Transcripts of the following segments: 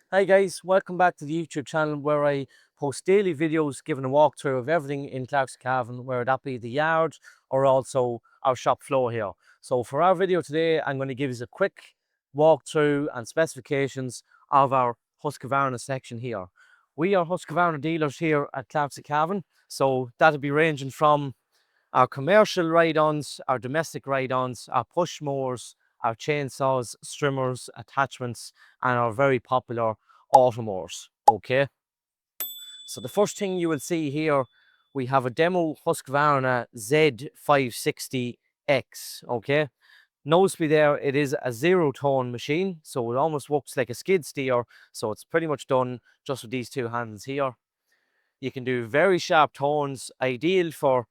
Hi guys, welcome back to the YouTube channel where I post daily videos giving a walkthrough of everything in Cavan, where that be the yard or also our shop floor here. So for our video today, I'm going to give you a quick walkthrough and specifications of our Husqvarna section here. We are Husqvarna dealers here at Cavan, so that'll be ranging from our commercial ride-ons, our domestic ride-ons, our push mowers, our chainsaws, strimmers, attachments, and our very popular Automowers. Okay, so the first thing you will see here, we have a demo Husqvarna Z560X. Okay, nose be there, it is a zero tone machine, so it almost works like a skid steer. So it's pretty much done just with these two handles here. You can do very sharp tones, ideal for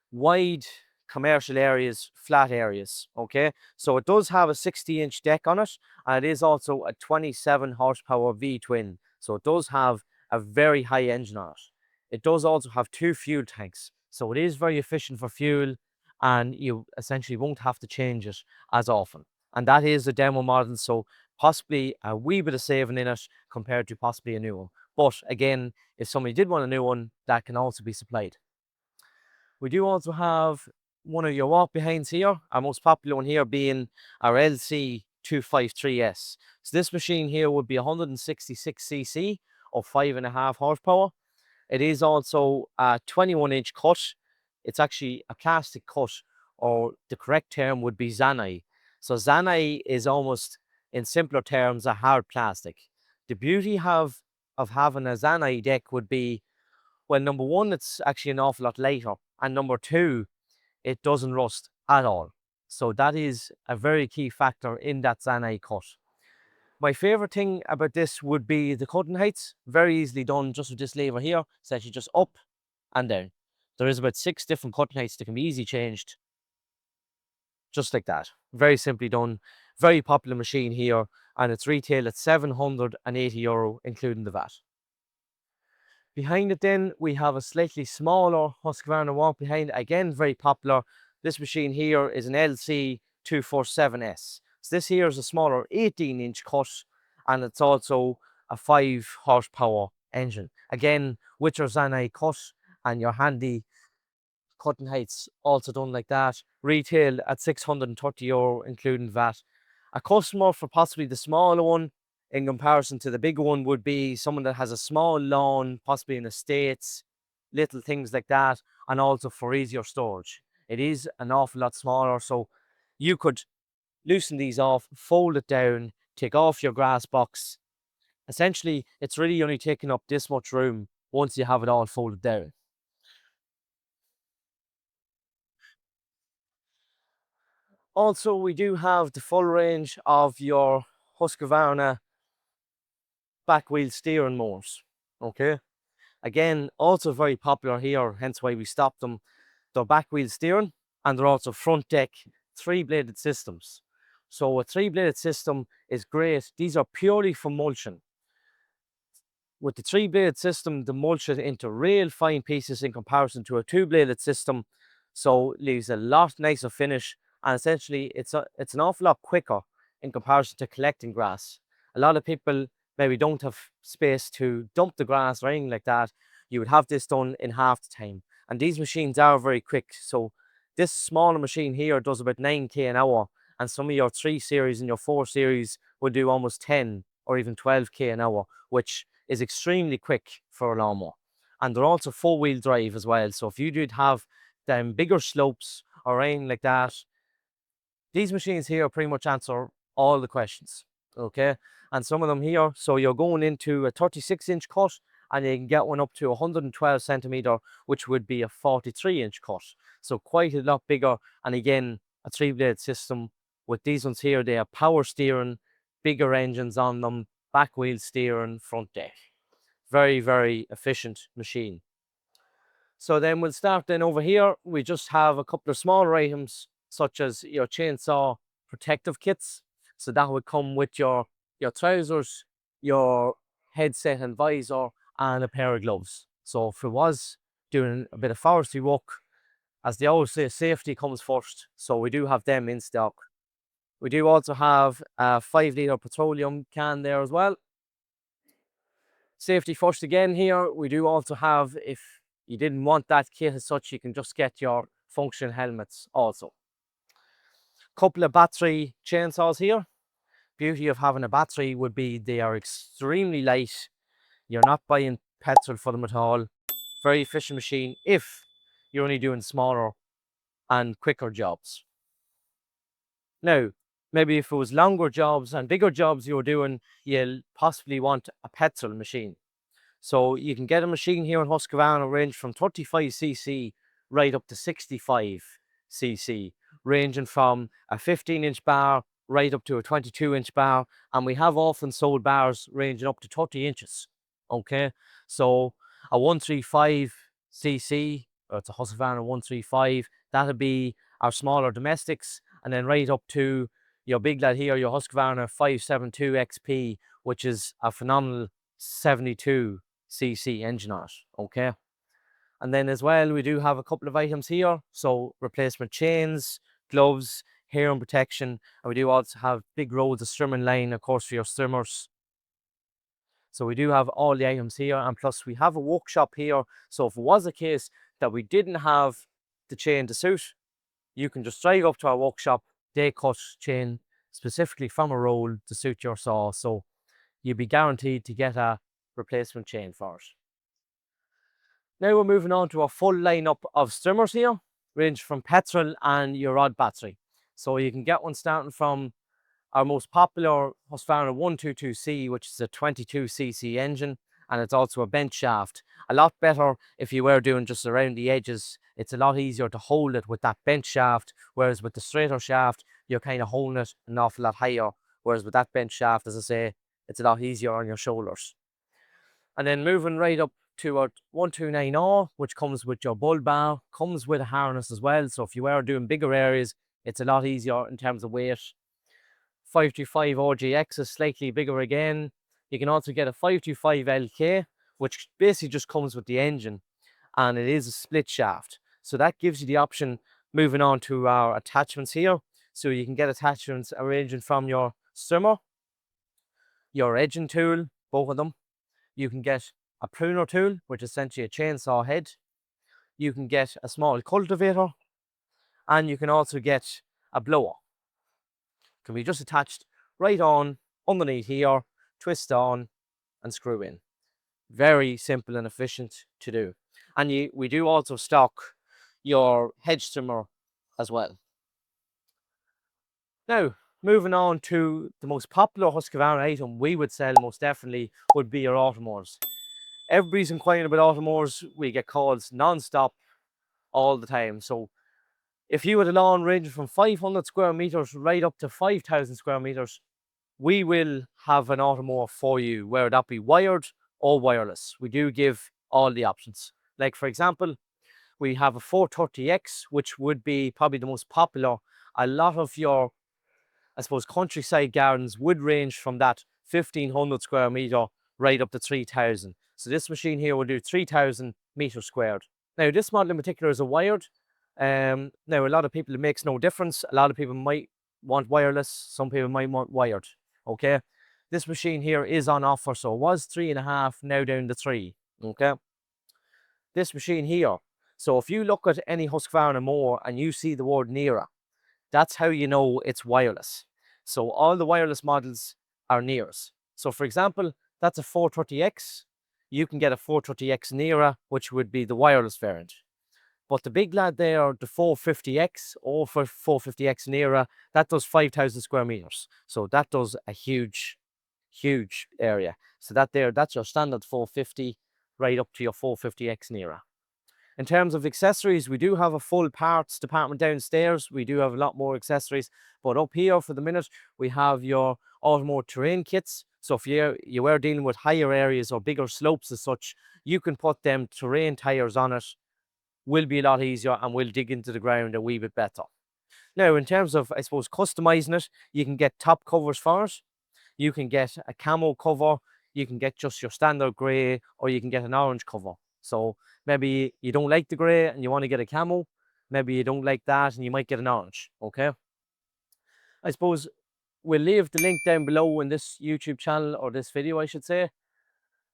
wide commercial areas, flat areas. Okay, so it does have a 60-inch deck on it, and it is also a 27 horsepower V twin. So it does have a very high engine on it. It does also have two fuel tanks, so it is very efficient for fuel, and you essentially won't have to change it as often. And that is a demo model, so possibly a wee bit of saving in it compared to possibly a new one. But again, if somebody did want a new one, that can also be supplied. We do also have one of your walk behinds here, our most popular one here being our LC253S. So this machine here would be 166cc or 5.5 horsepower. It is also a 21-inch cut. It's actually a plastic cut, or the correct term would be Zanai. So Zanai is almost, in simpler terms, a hard plastic. The beauty of having a Zanai deck would be, well, number one, it's actually an awful lot lighter, and number two, it doesn't rust at all. So that is a very key factor in that Zanai cut. My favorite thing about this would be the cutting heights. Very easily done just with this lever here. It's actually just up and down. There is about 6 different cutting heights that can be easily changed just like that. Very simply done. Very popular machine here, and it's retailed at €780, including the VAT. Behind it then, we have a slightly smaller Husqvarna walk behind. Again, very popular. This machine here is an LC247S. So this here is a smaller 18-inch cut, and it's also a 5 horsepower engine. Again, with your Zanai cut and your handy cutting heights also done like that. Retail at €630, including VAT. A customer for possibly the smaller one in comparison to the big one would be someone that has a small lawn, possibly in estates, little things like that, and also for easier storage. It is an awful lot smaller, so you could loosen these off, fold it down, take off your grass box. Essentially, it's really only taking up this much room once you have it all folded down. Also, we do have the full range of your Husqvarna back wheel steering mowers. Okay, again, also very popular here, hence why we stopped them. They're back wheel steering, and they're also front deck 3-bladed systems. So a 3-bladed system is great. These are purely for mulching. With the 3-bladed system, the mulch it into real fine pieces in comparison to a 2-bladed system, so leaves a lot nicer finish, and essentially it's an awful lot quicker in comparison to collecting grass. A lot of people maybe don't have space to dump the grass or anything like that. You would have this done in half the time, and these machines are very quick. So this smaller machine here does about 9k an hour, and some of your 3 series and your 4 series will do almost 10 or even 12k an hour, which is extremely quick for a lawnmower. And they're also 4-wheel drive as well. So if you did have them bigger slopes or anything like that, these machines here pretty much answer all the questions. Okay, and some of them here, so you're going into a 36-inch cut, and you can get one up to 112 centimeter, which would be a 43-inch cut. So quite a lot bigger. And again, a 3-blade system. With these ones here, they have power steering, bigger engines on them, back wheel steering, front deck. Very, very efficient machine. So then we'll start then over here. We just have a couple of smaller items, such as your chainsaw protective kits. So that would come with your trousers, your headset and visor, and a pair of gloves. So if it was doing a bit of forestry work, as they always say, safety comes first. So we do have them in stock. We do also have a 5-litre petroleum can there as well. Safety first again here. We do also have, if you didn't want that kit as such, you can just get your functional helmets also. Couple of battery chainsaws here. Beauty of having a battery would be they are extremely light. You're not buying petrol for them at all. Very efficient machine if you're only doing smaller and quicker jobs. Now, maybe if it was longer jobs and bigger jobs you were doing, you'll possibly want a petrol machine. So you can get a machine here in Husqvarna range from 35cc right up to 65cc, ranging from a 15-inch bar right up to a 22-inch bar, and we have often sold bars ranging up to 30 inches. Okay, so a 135cc, or it's a Husqvarna 135, that'll be our smaller domestics, and then right up to your big lad here, your Husqvarna 572 XP, which is a phenomenal 72cc engine on it. Okay, and then as well we do have a couple of items here, so replacement chains, gloves, hair and protection, and we do also have big rolls of strimming line, of course, for your strimmers. So we do have all the items here, and plus we have a workshop here, so if it was a case that we didn't have the chain to suit, you can just drive up to our workshop. They cut chain specifically from a roll to suit your saw, so you'll be guaranteed to get a replacement chain for it. Now we're moving on to a full lineup of strimmers here, range from petrol and your rod battery. So you can get one starting from our most popular Husqvarna 122C, which is a 22cc engine, and it's also a bench shaft. A lot better if you were doing just around the edges. It's a lot easier to hold it with that bench shaft, whereas with the straighter shaft, you're kind of holding it an awful lot higher. Whereas with that bench shaft, as I say, it's a lot easier on your shoulders. And then moving right up to our 129R, which comes with your bull bar, comes with a harness as well. So if you are doing bigger areas, it's a lot easier in terms of weight. 525 RGX is slightly bigger again. You can also get a 525 LK, which basically just comes with the engine, and it is a split shaft. So that gives you the option. Moving on to our attachments here. So you can get attachments ranging from your strimmer, your edging tool, both of them. You can get a pruner tool, which is essentially a chainsaw head. You can get a small cultivator, and you can also get a blower. Can be just attached right on underneath here, twist on and screw in. Very simple and efficient to do. And we do also stock your Hedge trimmer as well. Now, moving on to the most popular Husqvarna item we would sell most definitely would be your Automowers. Everybody's inquiring about Automowers. We get calls non-stop all the time. So if you had a lawn ranging from 500 square meters right up to 5,000 square meters, we will have an Automower for you, whether that be wired or wireless. We do give all the options. Like for example, we have a 430X, which would be probably the most popular. A lot of your, I suppose, countryside gardens would range from that 1,500 square meter right up to 3,000. So this machine here will do 3,000 meters squared. Now this model in particular is a wired. Now a lot of people, it makes no difference. A lot of people might want wireless, some people might want wired. Okay, this machine here is on offer, so it was 3.5, now down to 3. Okay, this machine here, so if you look at any Husqvarna mower and you see the word Nera, that's how you know it's wireless. So all the wireless models are Neras. So for example, that's a 430X. You can get a 430X Nera, which would be the wireless variant. But the big lad there, the 450X or 450X Nera, that does 5,000 square meters. So that does a huge area. So that's your standard 450 right up to your 450X Nera. In terms of accessories, we do have a full parts department downstairs. We do have a lot more accessories, but up here for the minute, we have your Automower terrain kits. So if you are dealing with higher areas or bigger slopes as such, you can put them terrain tires on it. Will be a lot easier and will dig into the ground a wee bit better. Now, in terms of, I suppose, customizing it, you can get top covers for it. You can get a camo cover. You can get just your standard grey, or you can get an orange cover. So maybe you don't like the grey and you want to get a camo. Maybe you don't like that and you might get an orange. Okay. I suppose we'll leave the link down below in this YouTube channel, or this video, I should say.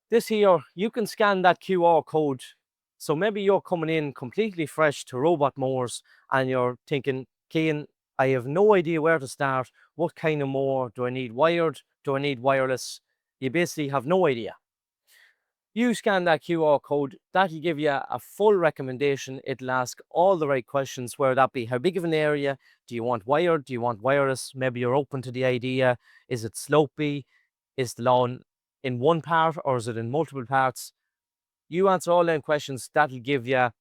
This here, you can scan that QR code. So maybe you're coming in completely fresh to robot mowers and you're thinking, Cian, I have no idea where to start. What kind of mower? Do I need wired? Do I need wireless? You basically have no idea. You scan that QR code, that'll give you a full recommendation. It'll ask all the right questions, whether that be how big of an area, do you want wired, do you want wireless, maybe you're open to the idea, is it slopey, is the lawn in one part or is it in multiple parts? You answer all them questions, that'll give you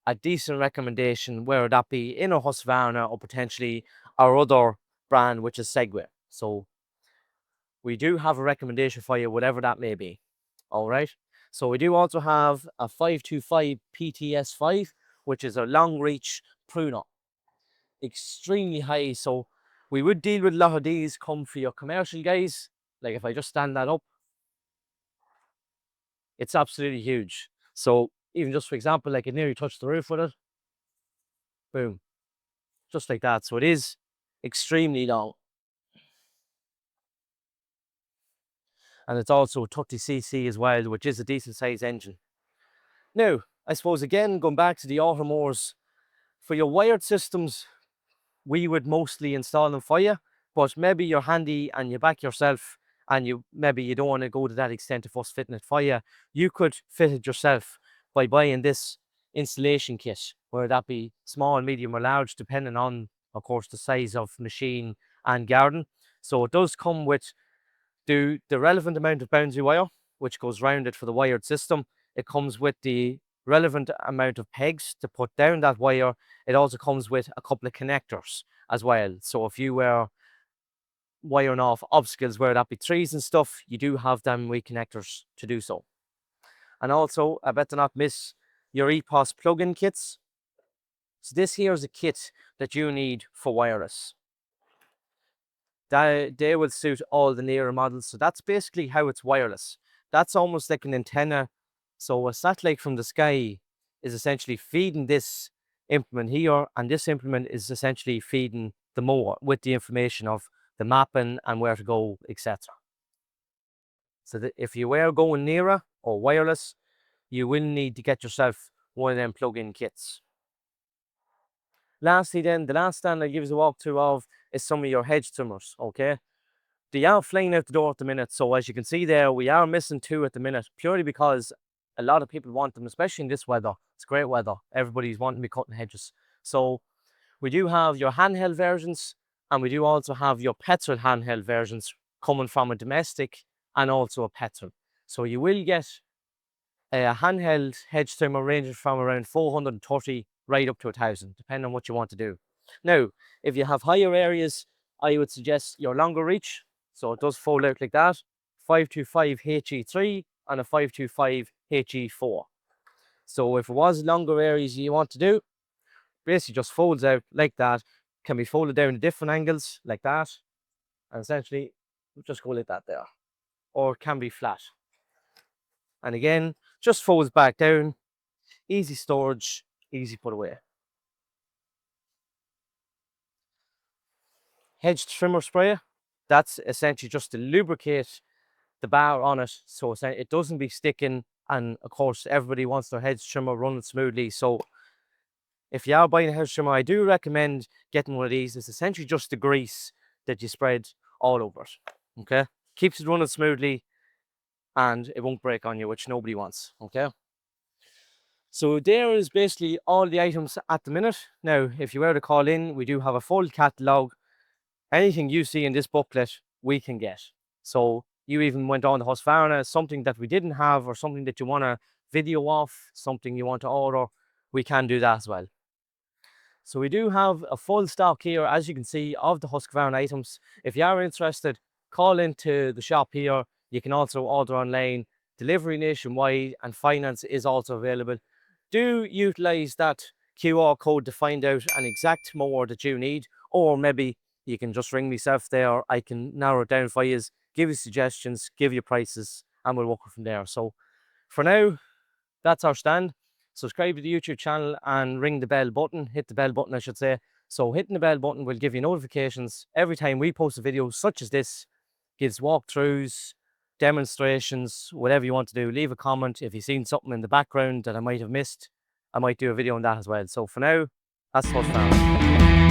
a decent recommendation, whether that be in a Husqvarna or potentially our other brand, which is Segway. So we do have a recommendation for you, whatever that may be. All right. So we do also have a 525 PTS5, which is a long reach pruner, extremely high. So we would deal with a lot of these come for your commercial guys. Like if I just stand that up, it's absolutely huge. So even just for example, like it nearly touched the roof with it. Boom. Just like that. So it is extremely long. And it's also a 30cc as well, which is a decent size engine. Now, I suppose again, going back to the Automowers, for your wired systems, we would mostly install them for you, but maybe you're handy and you back yourself and maybe you don't want to go to that extent of us fitting it for you. You could fit it yourself by buying this installation kit, whether that be small, medium or large, depending on, of course, the size of machine and garden. So it does come with the relevant amount of boundary wire, which goes round it for the wired system. It comes with the relevant amount of pegs to put down that wire. It also comes with a couple of connectors as well. So if you were wiring off obstacles, where that be trees and stuff, you do have them with connectors to do so. And also, I better not miss your EPOS plug-in kits. So this here is a kit that you need for wireless. They will suit all the nearer models. So that's basically how it's wireless. That's almost like an antenna. So a satellite from the sky is essentially feeding this implement here, and this implement is essentially feeding the mower with the information of the mapping and where to go, etc. So that if you were going nearer or wireless, you will need to get yourself one of them plug-in kits. Lastly then, the last stand I give you a walkthrough of is some of your hedge trimmers, okay? They are flying out the door at the minute, so as you can see there, we are missing 2 at the minute, purely because a lot of people want them, especially in this weather. It's great weather. Everybody's wanting to be cutting hedges. So we do have your handheld versions, and we do also have your petrol handheld versions coming from a domestic and also a petrol. So you will get a handheld hedge trimmer ranging from around 430 right up to 1,000, depending on what you want to do. Now, if you have higher areas, I would suggest your longer reach. So it does fold out like that. 525 HE3 and a 525 HE4. So if it was longer areas you want to do, basically just folds out like that. Can be folded down to different angles like that. And essentially, just go like that there. Or it can be flat. And again, just folds back down. Easy storage, easy put away. Hedge trimmer sprayer. That's essentially just to lubricate the bar on it, so it doesn't be sticking. And of course, everybody wants their hedge trimmer running smoothly. So if you are buying a hedge trimmer, I do recommend getting one of these. It's essentially just the grease that you spread all over it. Okay, keeps it running smoothly, and it won't break on you, which nobody wants. Okay. So there is basically all the items at the minute. Now, if you were to call in, we do have a full catalogue. Anything you see in this booklet, we can get. So you even went on to Husqvarna, something that we didn't have or something that you want to video off, something you want to order, we can do that as well. So we do have a full stock here, as you can see, of the Husqvarna items. If you are interested, call into the shop here. You can also order online, delivery nationwide, and finance is also available. Do utilize that QR code to find out an exact mower that you need, or maybe you can just ring myself there. I can narrow it down for you, give you suggestions, give you prices, and we'll work from there. So for now, that's our stand. Subscribe to the YouTube channel and ring the bell button, hit the bell button, I should say. So hitting the bell button will give you notifications every time we post a video such as this, gives walkthroughs, demonstrations, whatever you want to do, leave a comment. If you've seen something in the background that I might have missed, I might do a video on that as well. So for now, that's Husqvarna.